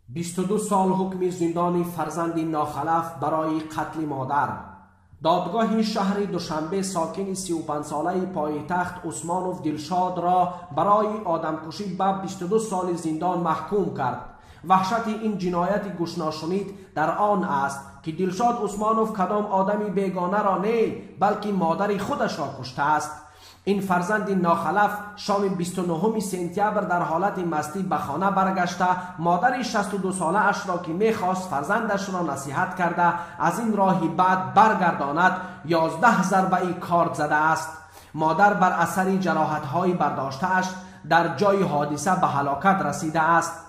22 سال حکم زندانی فرزند ناخلف برای قتل مادر. دادگاه شهر دوشنبه ساکن 35 ساله پایتخت عثمانوف دلشاد را برای آدمکشی به 22 سال زندان محکوم کرد. وحشت این جنایت گوش ناشنید در آن است که دلشاد عثمانوف کدام آدمی بیگانه را نه بلکه مادر خودش را کشته است. این فرزند ناخلف شام 29 سپتامبر در حالت مستی به خانه برگشته مادر 62 ساله اش را که میخواست فرزندش را نصیحت کرده از این راهی بعد برگرداند 11 ضربه کارد زده است. مادر بر اثر جراحت های برداشته اش در جای حادثه به هلاکت رسیده است.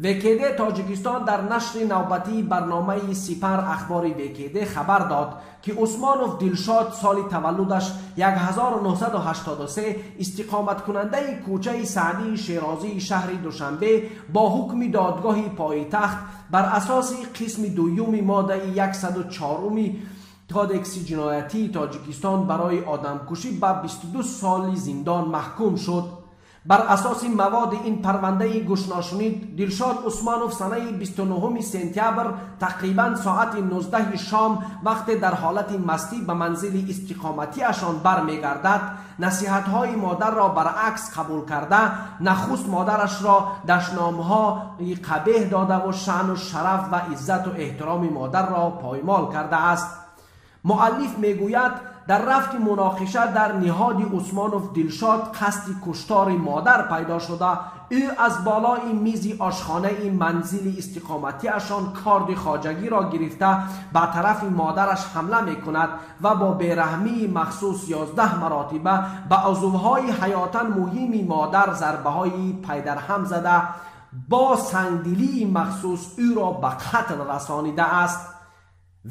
وکیده تاجیکستان در نشر نوبتی برنامه سپر اخبار وکیده خبر داد که عثمانوف دلشاد سال تولدش 1983 استقامت کننده کوچه سعدی شیرازی شهر دوشنبه با حکم دادگاه پایتخت بر اساس قسم دوم ماده 104 کودکس جنایتی تاجیکستان برای آدمکشی به 22 سال زندان محکوم شد. بر اساس مواد این پرونده گوش ناشنید دلشاد عثمانوف سنه 29 سپتامبر تقریبا ساعت 19 شام وقت در حالت مستی به منزل استقامتی اشان برمیگردد نصیحت های مادر را برعکس قبول کرده نخست مادرش را دشنامها قبیح داده و شأن و شرف و عزت و احترام مادر را پایمال کرده است. مؤلف میگوید در رفت مناقشه در نهاد عثمانوف دلشاد قصد کشتار مادر پیدا شده. او از بالای میز آشخانه منزل استقامتی اشان کارد خواجگی را گرفته به طرف مادرش حمله می کند و با بیرحمی مخصوص 11 مراتبه به عضوهای حیاتا مهم مادر ضربه های پی در هم زده با سنگدلی مخصوص او را به قتل رسانیده است.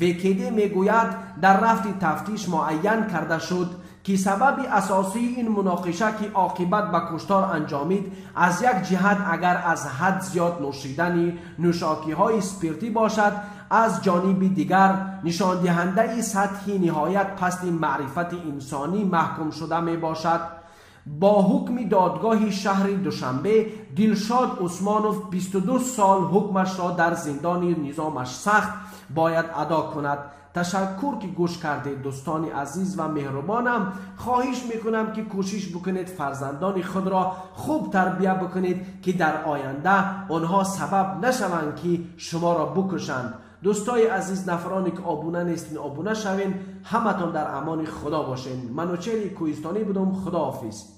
وکیده میگوید در رفت تفتیش معین کرده شد که سبب اساسی این مناقشه که عاقبت به کشتار انجامید از یک جهت اگر از حد زیاد نوشیدن نوشاکی های اسپریتی باشد از جانب دیگر نشان دهنده سطح نهایت پست معرفت انسانی محکوم شده می باشد. با حکم دادگاه شهر دوشنبه دلشاد عثمانوف 22 سال حکمش را در زندان نظامش سخت باید ادا کند. تشکر که گوش کرده دوستان عزیز و مهربانم. خواهش میکنم که کوشش بکنید فرزندان خود را خوب تربیت بکنید که در آینده آنها سبب نشوند که شما را بکشند. دوستای عزیز نفرانی که آبونه نیستین آبونه شوین. همتون در امان خدا باشین. منوچهر کوهستانی بودم. خداحافظ.